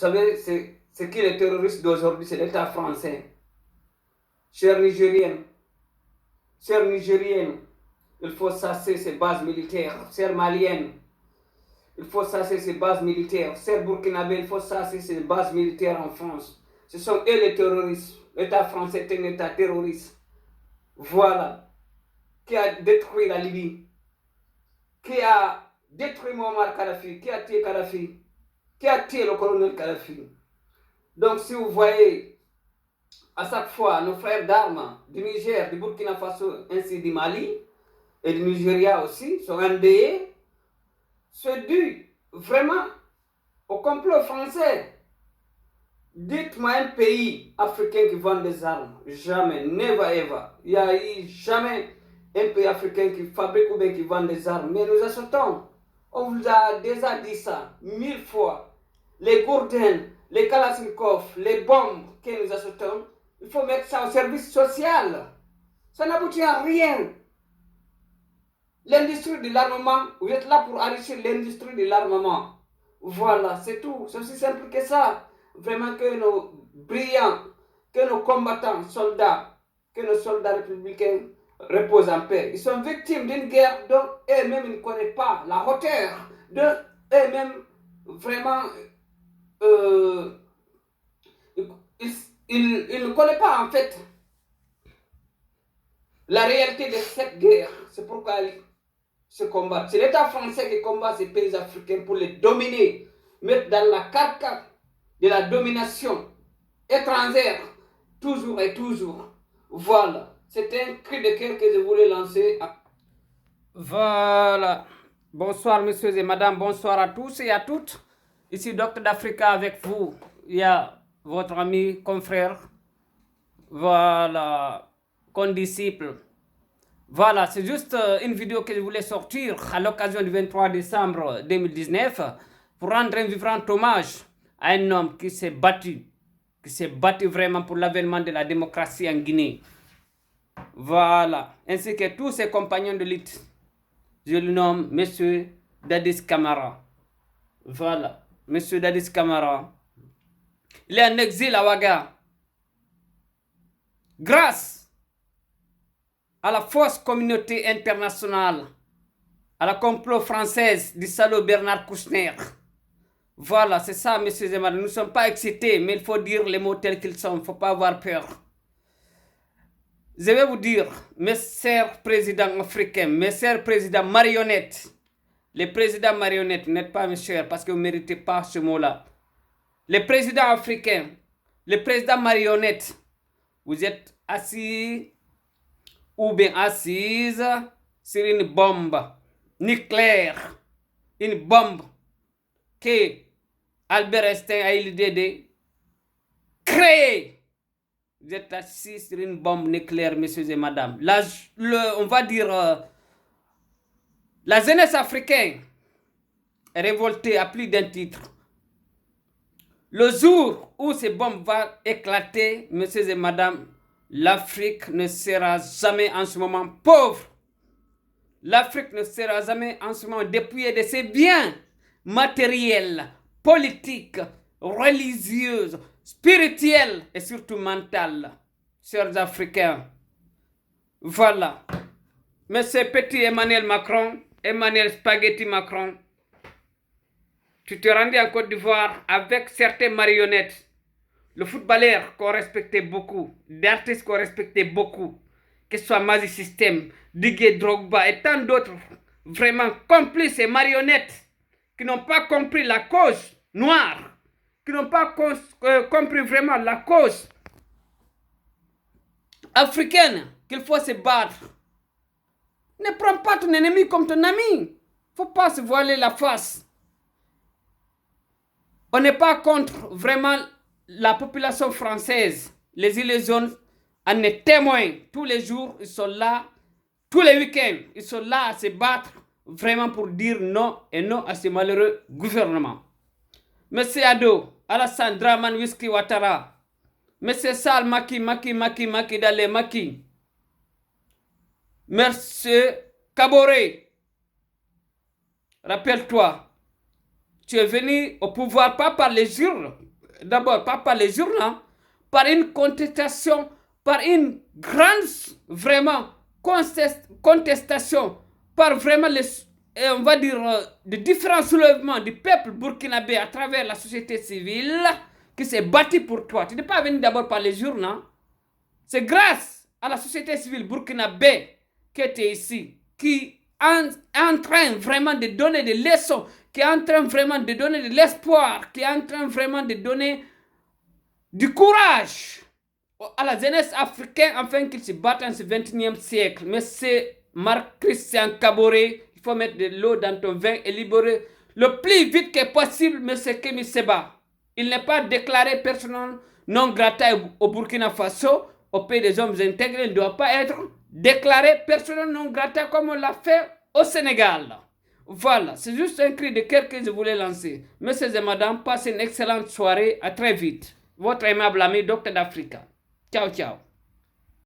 savez, c'est qui les terroristes d'aujourd'hui? C'est l'État français. Chers Nigériens, il faut cesser ces bases militaires. Chers Maliennes, il faut cesser ces bases militaires. Chers Burkinabés, il faut cesser ces bases militaires en France. Ce sont eux les terroristes. L'État français est un État terroriste. Voilà. Qui a détruit la Libye, qui a détruit Muammar Kadhafi, qui a tué Kadhafi, qui a tué le colonel Kadhafi. Donc si vous voyez à chaque fois nos frères d'armes du Niger, du Burkina Faso, ainsi du Mali et du Nigeria aussi sont endeuillés, c'est dû vraiment au complot français. Dites-moi un pays africain qui vend des armes. Jamais, never ever. Il n'y a eu jamais un pays africain qui fabrique ou bien qui vend des armes. Mais nous achetons. On vous a déjà dit ça 1000 fois. Les gourdins, les kalachnikov, les bombes que nous achetons, il faut mettre ça au service social. Ça n'aboutit à rien. L'industrie de l'armement, vous êtes là pour enrichir l'industrie de l'armement. Voilà, c'est tout. C'est aussi simple que ça. Vraiment que nos brillants, que nos combattants, soldats, que nos soldats républicains reposent en paix. Ils sont victimes d'une guerre dont eux-mêmes ne connaissent pas la hauteur, dont eux-mêmes vraiment ils ne connaissent pas en fait la réalité de cette guerre. C'est pourquoi ils se combattent. C'est l'État français qui combat ces pays africains pour les dominer, mettre dans la carcasse de la domination étrangère, toujours et toujours. Voilà, c'était un cri de cœur que je voulais lancer. Voilà. Bonsoir, messieurs et madame, bonsoir à tous et à toutes. Ici, Docteur d'Africa avec vous. Il y a votre ami, confrère, voilà, condisciple. Voilà, c'est juste une vidéo que je voulais sortir à l'occasion du 23 décembre 2019 pour rendre un vibrant hommage à un homme qui s'est battu vraiment pour l'avènement de la démocratie en Guinée. Voilà, ainsi que tous ses compagnons de lutte. Je le nomme Monsieur Dadis Camara. Voilà, Monsieur Dadis Camara. Il est en exil à Ouaga. Grâce à la fausse communauté internationale, à la complot française du salaud Bernard Kouchner. Voilà, c'est ça, messieurs et madame. Nous ne sommes pas excités, mais il faut dire les mots tels qu'ils sont. Il ne faut pas avoir peur. Je vais vous dire, mes chers présidents africains, mes chers présidents marionnettes, les présidents marionnettes, vous n'êtes pas mes chers parce que vous ne méritez pas ce mot-là. Les présidents africains, les présidents marionnettes, vous êtes assis ou bien assises sur une bombe nucléaire, une bombe que Albert Einstein a eu l'idée de créer. Vous êtes assis sur une bombe nucléaire, messieurs et madame. On va dire, la jeunesse africaine est révoltée à plus d'un titre. Le jour où ces bombes vont éclater, messieurs et madame, l'Afrique ne sera jamais en ce moment pauvre. L'Afrique ne sera jamais en ce moment dépouillée de ses biens matériels, politiques, religieux, spirituels et surtout mentaux. Chers Africains, voilà. Monsieur Petit Emmanuel Macron, Emmanuel Spaghetti Macron, tu te rendais en Côte d'Ivoire avec certaines marionnettes. Le footballeur qu'on respectait beaucoup, l'artiste qu'on respectait beaucoup, que ce soit Mazi System, Didier Drogba et tant d'autres, vraiment complices et marionnettes qui n'ont pas compris la cause noire, qui n'ont pas compris vraiment la cause africaine qu'il faut se battre. Ne prends pas ton ennemi comme ton ami. Il ne faut pas se voiler la face. On n'est pas contre vraiment la population française. Les Gilets jaunes en est témoin. Tous les jours, ils sont là. Tous les week-ends, ils sont là à se battre vraiment pour dire non et non à ce malheureux gouvernement. Monsieur Ado, Alassane Draman Whisky Ouattara, Monsieur Sal Maki Dale Maki, Monsieur Kaboré, rappelle-toi, tu es venu au pouvoir pas par les urnes, d'abord pas par les journaux, par une contestation, par une grande, vraiment, contestation, par vraiment on va dire, de différents soulèvements du peuple burkinabé à travers la société civile qui s'est bâtie pour toi. Tu n'es pas venu d'abord par les journaux. C'est grâce à la société civile burkinabé qui était ici, qui est en train vraiment de donner des leçons, qui est en train vraiment de donner de l'espoir, qui est en train vraiment de donner du courage à la jeunesse africaine afin qu'ils se battent en ce 21e siècle. Mais c'est Marc-Christian Kaboré, il faut mettre de l'eau dans ton vin et libérer le plus vite que possible M. Kémi Séba. Il n'est pas déclaré personnel non grata au Burkina Faso, au pays des hommes intégrés. Il ne doit pas être déclaré personnel non grata comme on l'a fait au Sénégal. Voilà, c'est juste un cri de cœur que je voulais lancer. Messieurs et madame, passez une excellente soirée. À très vite. Votre aimable ami Docteur d'Africa. Ciao, ciao.